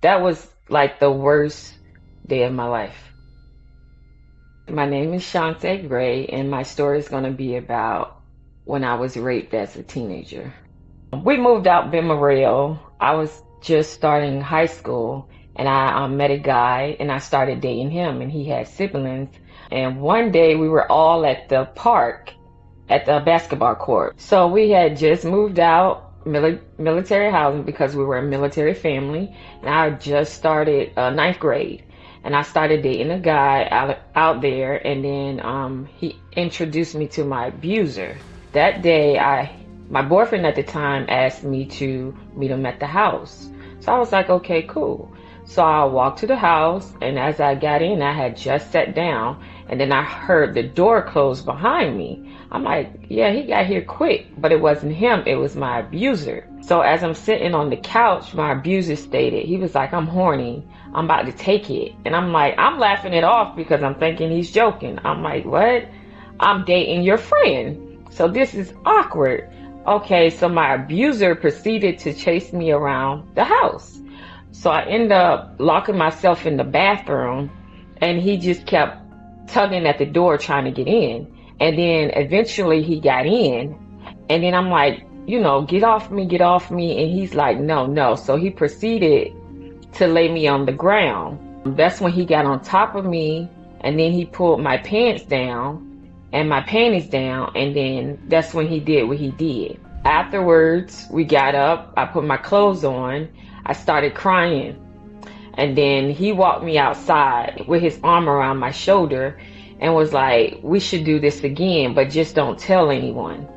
That was like the worst day of my life. My name is Shante Gray, and my story is going to be about when I was raped as a teenager. We moved out Ben Memorial. I was just starting high school, and I met a guy, and I started dating him, and he had siblings. And one day we were all at the park at the basketball court. So we had just moved out military housing because we were a military family, and I just started ninth grade. And I started dating a guy out there, and then he introduced me to my abuser. That day, my boyfriend at the time asked me to meet him at the house. So I was like, okay, cool. So I walked to the house, and as I got in, I had just sat down, and then I heard the door close behind me. I'm like, yeah, he got here quick, but it wasn't him, it was my abuser. So as I'm sitting on the couch, my abuser stated, he was like, I'm horny, I'm about to take it. And I'm like, I'm laughing it off because I'm thinking he's joking. I'm like, what? I'm dating your friend. So this is awkward. Okay, so my abuser proceeded to chase me around the house. So I ended up locking myself in the bathroom, and he just kept tugging at the door trying to get in. And then eventually he got in, and then I'm like, get off me, get off me. And he's like, no. So he proceeded to lay me on the ground. That's when he got on top of me, and then he pulled my pants down and my panties down, and then that's when he did what he did. Afterwards, we got up, I put my clothes on, I started crying, and then he walked me outside with his arm around my shoulder and was like, we should do this again, but just don't tell anyone.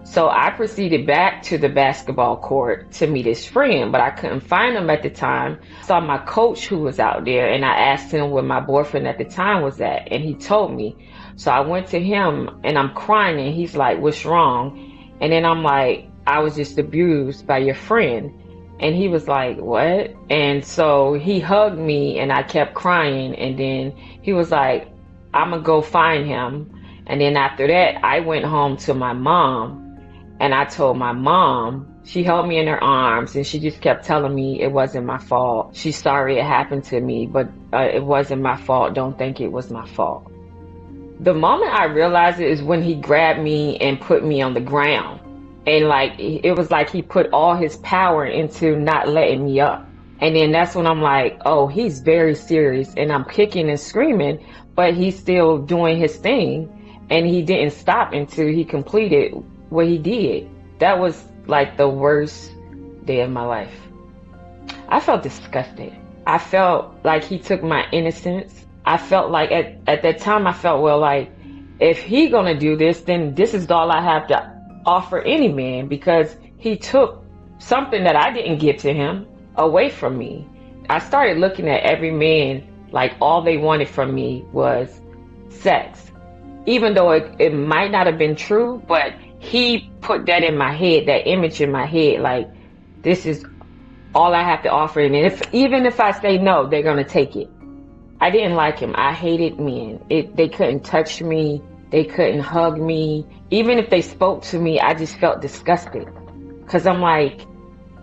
So I proceeded back to the basketball court to meet his friend, but I couldn't find him at the time. I saw my coach who was out there, and I asked him where my boyfriend at the time was at, and he told me. So I went to him, and I'm crying, and he's like, what's wrong? And then I'm like, I was just abused by your friend. And he was like, what? And so he hugged me, and I kept crying, and then he was like, I'm gonna go find him. And then after that, I went home to my mom, and I told my mom. She held me in her arms, and she just kept telling me it wasn't my fault. She's sorry it happened to me, but it wasn't my fault. Don't think it was my fault. The moment I realized it is when he grabbed me and put me on the ground. And it was like he put all his power into not letting me up. And then that's when I'm like, oh, he's very serious. And I'm kicking and screaming, but he's still doing his thing. And he didn't stop until he completed what he did. That was like the worst day of my life. I felt disgusted. I felt like he took my innocence. I felt like at that time, I felt, well, like, if he gonna do this, then this is all I have to offer any man, because he took something that I didn't give to him away from me. I started looking at every man like all they wanted from me was sex. Even though it might not have been true, but he put that in my head, that image in my head, like, this is all I have to offer. And even if I say no, they're gonna take it. I didn't like him. I hated men. They couldn't touch me. They couldn't hug me. Even if they spoke to me, I just felt disgusted. Because I'm like,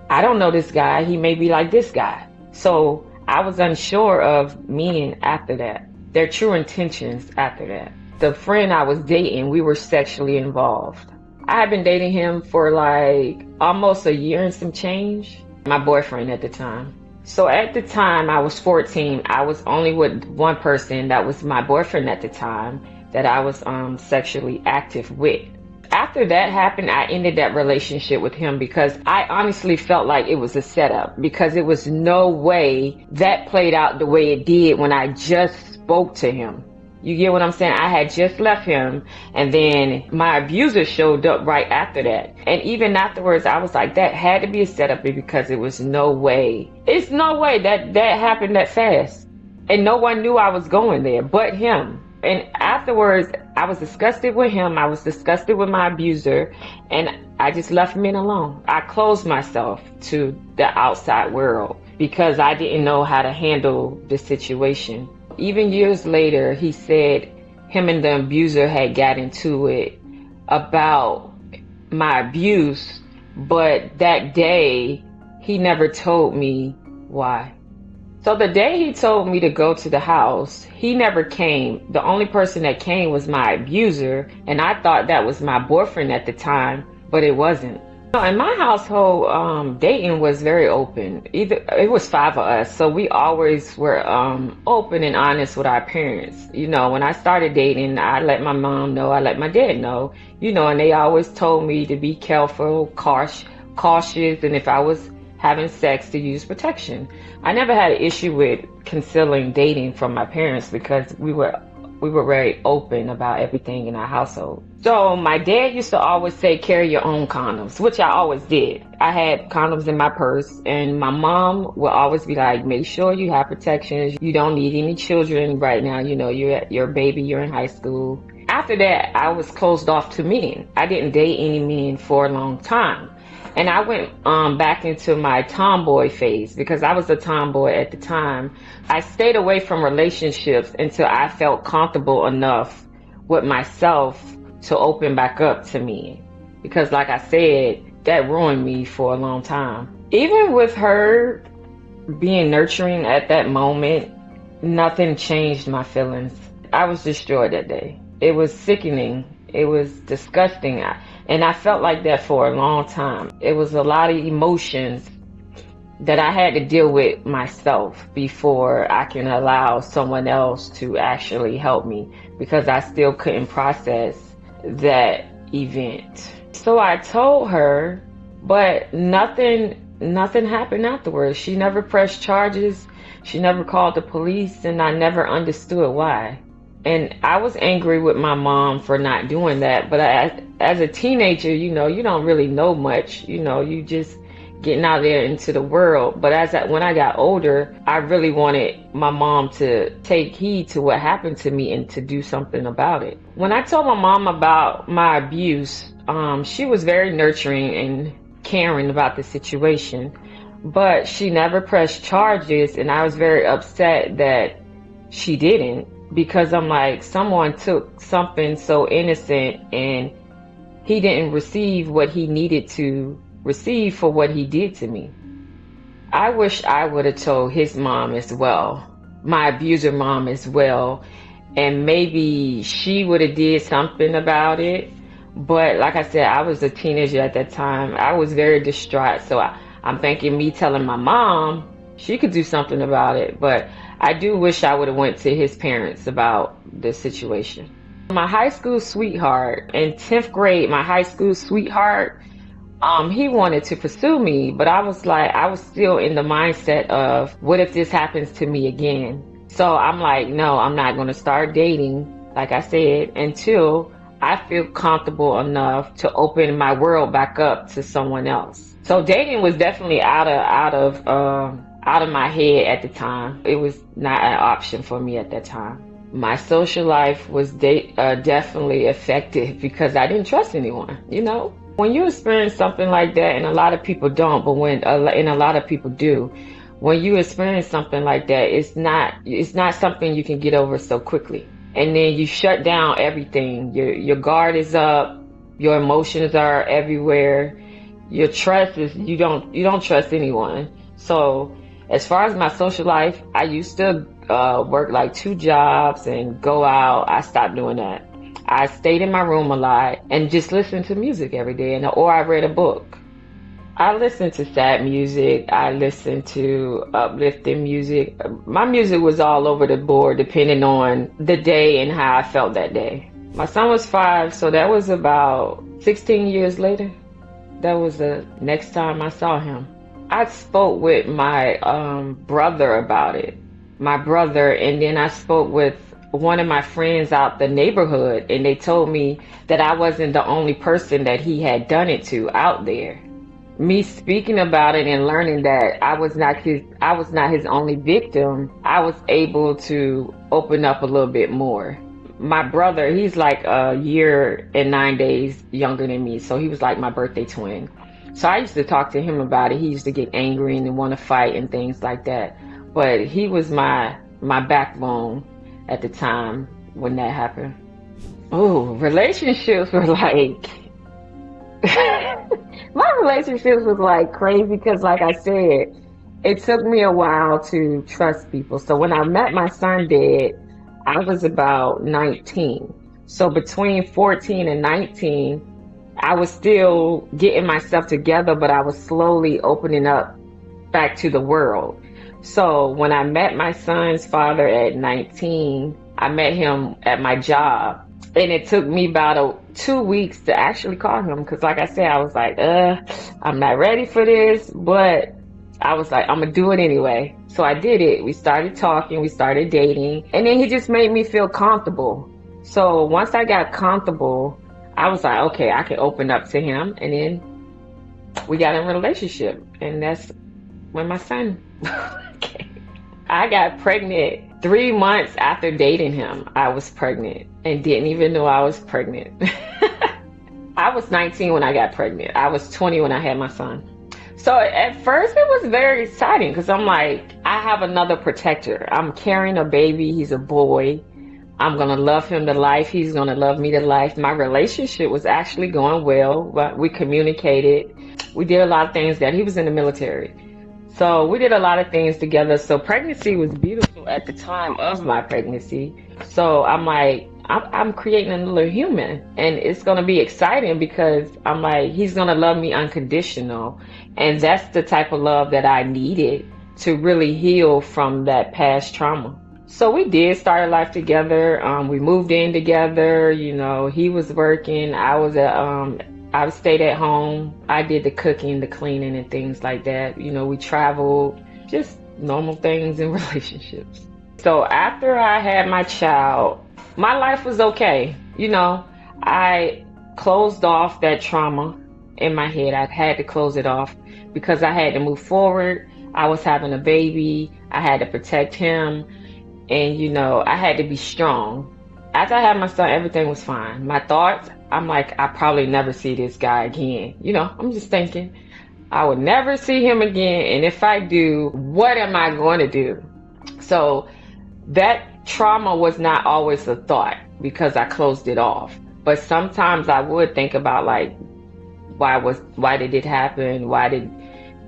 I don't know this guy. He may be like this guy. So I was unsure of men after that. Their true intentions after that. The friend I was dating, we were sexually involved. I had been dating him for like almost a year and some change. My boyfriend at the time. So at the time I was 14, I was only with one person, that was my boyfriend at the time, that I was sexually active with. After that happened, I ended that relationship with him because I honestly felt like it was a setup, because it was no way that played out the way it did when I just spoke to him. You get what I'm saying? I had just left him, and then my abuser showed up right after that. And even afterwards, I was like, that had to be a setup, because it was no way. It's no way that happened that fast. And no one knew I was going there but him. And afterwards, I was disgusted with him. I was disgusted with my abuser, and I just left men alone. I closed myself to the outside world because I didn't know how to handle the situation. Even years later, he said him and the abuser had got into it about my abuse, but that day he never told me why. So the day he told me to go to the house, he never came. The only person that came was my abuser, and I thought that was my boyfriend at the time, but it wasn't. In my household, dating was very open. Either it was five of us, so we always were open and honest with our parents. When I started dating, I let my mom know, I let my dad know, and they always told me to be careful, cautious, and if I was having sex, to use protection. I never had an issue with concealing dating from my parents because we were very open about everything in our household. So my dad used to always say, carry your own condoms, which I always did. I had condoms in my purse, and my mom would always be like, make sure you have protections. You don't need any children right now. You're a baby, you're in high school. After that, I was closed off to men. I didn't date any men for a long time. And I went back into my tomboy phase because I was a tomboy at the time. I stayed away from relationships until I felt comfortable enough with myself to open back up to me. Because like I said, that ruined me for a long time. Even with her being nurturing at that moment, nothing changed my feelings. I was destroyed that day. It was sickening. It was disgusting. And I felt like that for a long time. It was a lot of emotions that I had to deal with myself before I can allow someone else to actually help me, because I still couldn't process that event. So I told her, but nothing happened afterwards. She never pressed charges. She never called the police, and I never understood why. And I was angry with my mom for not doing that. But as a teenager, you don't really know much. You just getting out there into the world. But when I got older, I really wanted my mom to take heed to what happened to me and to do something about it. When I told my mom about my abuse, she was very nurturing and caring about the situation. But she never pressed charges, and I was very upset that she didn't. Because I'm like, someone took something so innocent and he didn't receive what he needed to receive for what he did to me. I wish I would have told his mom as well, my abuser mom as well, and maybe she would have did something about it. But like I said, I was a teenager at that time. I was very distraught. So I'm thinking me telling my mom, she could do something about it. But I do wish I would have went to his parents about the situation. My high school sweetheart, in 10th grade, my high school sweetheart, he wanted to pursue me, but I was still in the mindset of, what if this happens to me again? So I'm like, no, I'm not going to start dating, like I said, until I feel comfortable enough to open my world back up to someone else. So dating was definitely out of my head at the time. It was not an option for me at that time. My social life was definitely affected because I didn't trust anyone, When you experience something like that, and a lot of people don't, but and a lot of people do, when you experience something like that, it's not something you can get over so quickly. And then you shut down everything. Your guard is up, your emotions are everywhere. Your trust is, you don't trust anyone. So as far as my social life, I used to work like 2 jobs and go out. I stopped doing that. I stayed in my room a lot and just listened to music every day, or I read a book. I listened to sad music. I listened to uplifting music. My music was all over the board depending on the day and how I felt that day. My son was 5, so that was about 16 years later. That was the next time I saw him. I spoke with my brother about it. My brother, and then I spoke with one of my friends out the neighborhood, and they told me that I wasn't the only person that he had done it to out there. Me speaking about it and learning that I was not his only victim, I was able to open up a little bit more. My brother, he's like a year and 9 days younger than me, so he was like my birthday twin. So I used to talk to him about it. He used to get angry and want to fight and things like that. But he was my backbone at the time when that happened. Oh, relationships were like... my relationships was like crazy because, like I said, It took me a while to trust people. So when I met my son dad, I was about 19. So between 14 and 19, I was still getting myself together, but I was slowly opening up back to the world. So when I met my son's father at 19, I met him at my job. And it took me about 2 weeks to actually call him because, like I said, I was like, I'm not ready for this. But I was like, I'm going to do it anyway. So I did it. We started talking, we started dating. And then he just made me feel comfortable. So once I got comfortable, I was like, okay, I can open up to him. And then we got in a relationship. And that's when my son came. I got pregnant 3 months after dating him. I was pregnant and didn't even know I was pregnant. I was 19 when I got pregnant. I was 20 when I had my son. So at first it was very exciting because I'm like, I have another protector. I'm carrying a baby. He's a boy. I'm going to love him to life. He's going to love me to life. My relationship was actually going well, but we communicated. We did a lot of things that he was in the military. So we did a lot of things together. So pregnancy was beautiful at the time of my pregnancy. So I'm like, I'm creating another human, and it's going to be exciting because I'm like, he's going to love me unconditional. And that's the type of love that I needed to really heal from that past trauma. So we did start a life together. We moved in together. You know, he was working. I stayed at home. I did the cooking, the cleaning, and things like that. You know, we traveled, just normal things in relationships. So after I had my child, my life was okay. You know, I closed off that trauma in my head. I had to close it off because I had to move forward. I was having a baby. I had to protect him. And, you know, I had to be strong. After I had my son, everything was fine. My thoughts, I'm like, I probably never see this guy again. You know, I'm just thinking, I would never see him again. And if I do, what am I going to do? So that trauma was not always a thought because I closed it off. But sometimes I would think about, like, why did it happen? Why did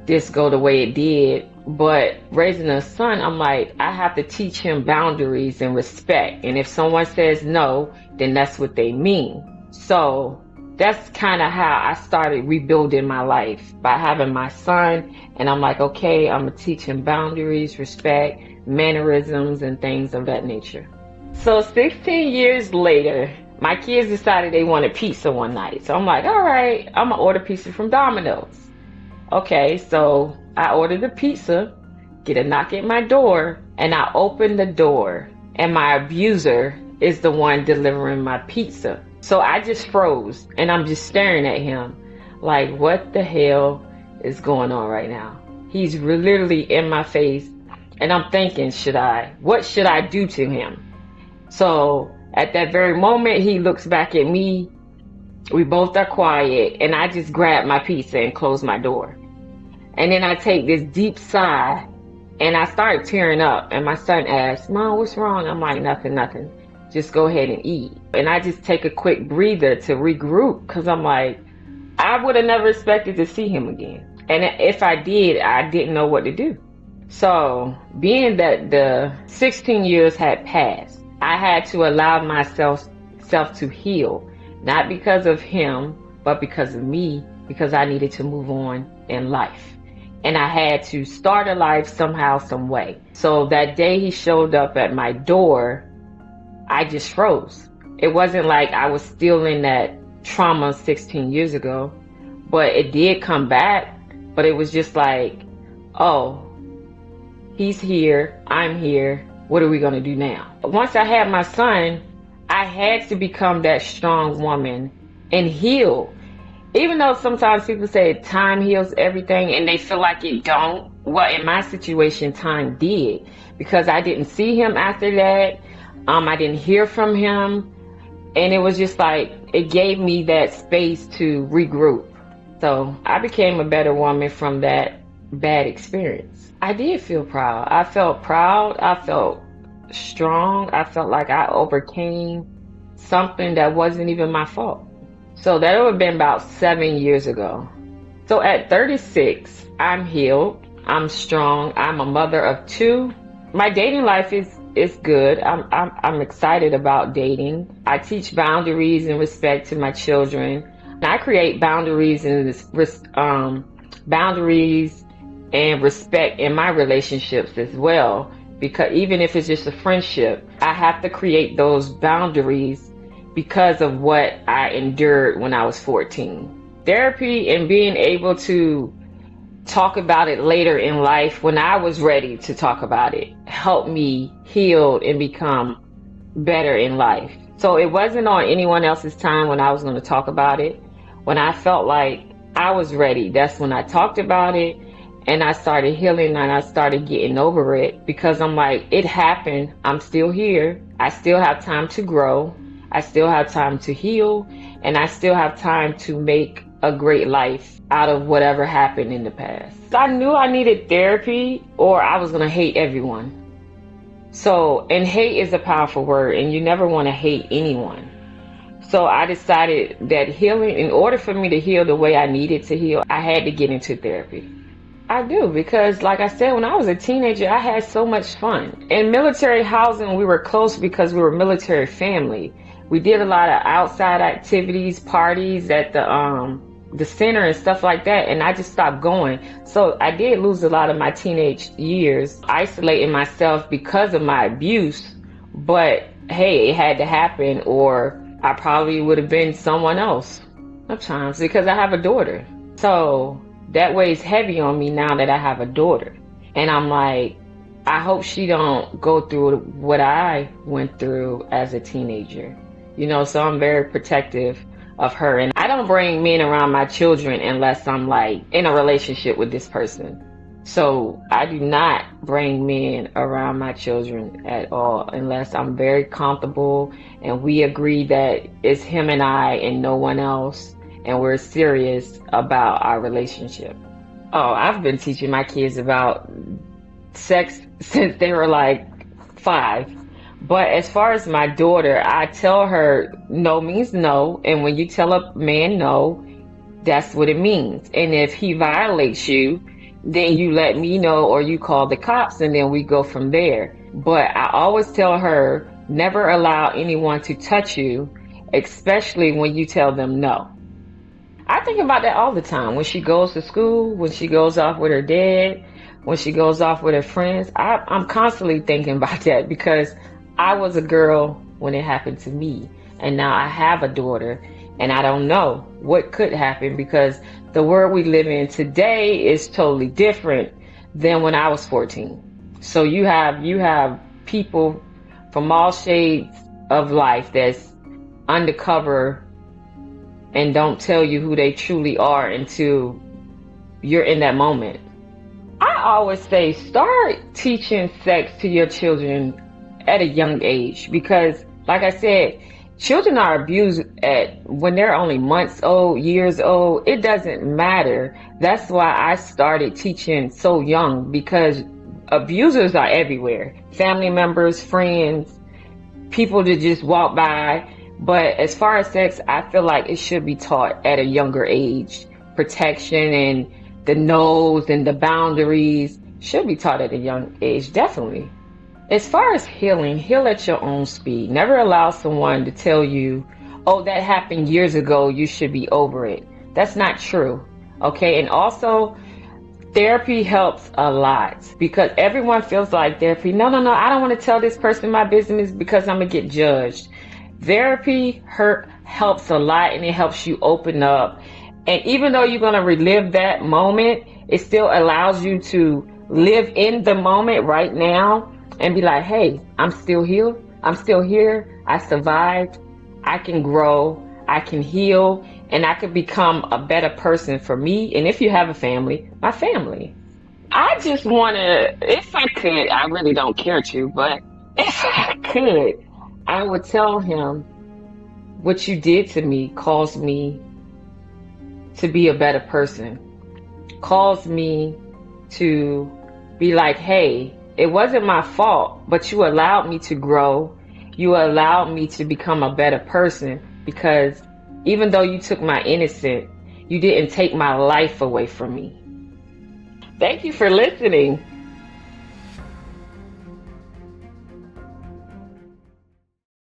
this go the way it did? But raising a son, I'm like, I have to teach him boundaries and respect. And if someone says no, then that's what they mean. So that's kind of how I started rebuilding my life, by having my son. And I'm like, okay, I'm going to teach him boundaries, respect, mannerisms, and things of that nature. So 16 years later, my kids decided they wanted pizza one night. So I'm like, all right, I'm going to order pizza from Domino's. Okay, so I ordered the pizza, get a knock at my door, and I open the door, and my abuser is the one delivering my pizza. So I just froze, and I'm just staring at him like, what the hell is going on right now? He's literally in my face, and I'm thinking, what should I do to him? So at that very moment, he looks back at me. We both are quiet, and I just grab my pizza and close my door. And then I take this deep sigh, and I start tearing up. And my son asks, Mom, what's wrong? I'm like, nothing. Just go ahead and eat. And I just take a quick breather to regroup, because I'm like, I would have never expected to see him again. And if I did, I didn't know what to do. So being that the 16 years had passed, I had to allow myself to heal. Not because of him, but because of me, because I needed to move on in life. And I had to start a life somehow, some way. So that day he showed up at my door, I just froze. It wasn't like I was still in that trauma 16 years ago, but it did come back. But it was just like, oh, he's here, I'm here. What are we going to do now? Once I had my son, I had to become that strong woman and heal. Even though sometimes people say time heals everything and they feel like it don't. Well, in my situation, time did. Because I didn't see him after that. I didn't hear from him. And it was just like, it gave me that space to regroup. So I became a better woman from that bad experience. I did feel proud. I felt proud. I felt strong. I felt like I overcame something that wasn't even my fault. So that would have been about 7 years ago. So at 36, I'm healed. I'm strong. I'm a mother of two. My dating life is good. I'm excited about dating. I teach boundaries and respect to my children. I create boundaries and respect in my relationships as well. Because even if it's just a friendship, I have to create those boundaries because of what I endured when I was 14. Therapy and being able to talk about it later in life when I was ready to talk about it helped me heal and become better in life. So it wasn't on anyone else's time when I was going to talk about it. When I felt like I was ready, that's when I talked about it, and I started healing and I started getting over it, because I'm like, it happened. I'm still here. I still have time to grow. I still have time to heal, and I still have time to make a great life out of whatever happened in the past. I knew I needed therapy or I was going to hate everyone. So, and hate is a powerful word, and you never want to hate anyone. So I decided that healing, in order for me to heal the way I needed to heal, I had to get into therapy. I do, because like I said, when I was a teenager, I had so much fun. In military housing, we were close because we were a military family. We did a lot of outside activities, parties at the center and stuff like that, and I just stopped going. So I did lose a lot of my teenage years isolating myself because of my abuse, but hey, it had to happen, or I probably would have been someone else sometimes, because I have a daughter. So that weighs heavy on me now that I have a daughter. And I'm like, I hope she don't go through what I went through as a teenager. You know, so I'm very protective of her. And I don't bring men around my children unless I'm like in a relationship with this person. So I do not bring men around my children at all unless I'm very comfortable and we agree that it's him and I and no one else, and we're serious about our relationship. Oh, I've been teaching my kids about sex since they were like 5. But as far as my daughter, I tell her no means no. And when you tell a man no, that's what it means. And if he violates you, then you let me know or you call the cops, and then we go from there. But I always tell her, never allow anyone to touch you, especially when you tell them no. I think about that all the time. When she goes to school, when she goes off with her dad, when she goes off with her friends, I'm constantly thinking about that, because I was a girl when it happened to me, and now I have a daughter, and I don't know what could happen, because the world we live in today is totally different than when I was 14. So you have people from all shades of life that's undercover and don't tell you who they truly are until you're in that moment. I always say, start teaching sex to your children at a young age, because like I said, children are abused when they're only months old, years old. It doesn't matter. That's why I started teaching so young, because abusers are everywhere. Family members, friends, people that just walk by. But as far as sex, I feel like it should be taught at a younger age. Protection and the no's and the boundaries should be taught at a young age, definitely. As far as healing, heal at your own speed. Never allow someone to tell you, oh, that happened years ago, you should be over it. That's not true. Okay. And also, therapy helps a lot, because everyone feels like therapy. No, I don't want to tell this person my business because I'm going to get judged. Therapy helps a lot, and it helps you open up. And even though you're going to relive that moment, it still allows you to live in the moment right now and be like, hey, I'm still here. I'm still here. I survived. I can grow. I can heal. And I can become a better person for me. And if you have a family, my family. I just want to, if I could, I really don't care to, but if I could, I would tell him, what you did to me caused me to be a better person. Caused me to be like, hey, it wasn't my fault, but you allowed me to grow. You allowed me to become a better person, because even though you took my innocence, you didn't take my life away from me. Thank you for listening.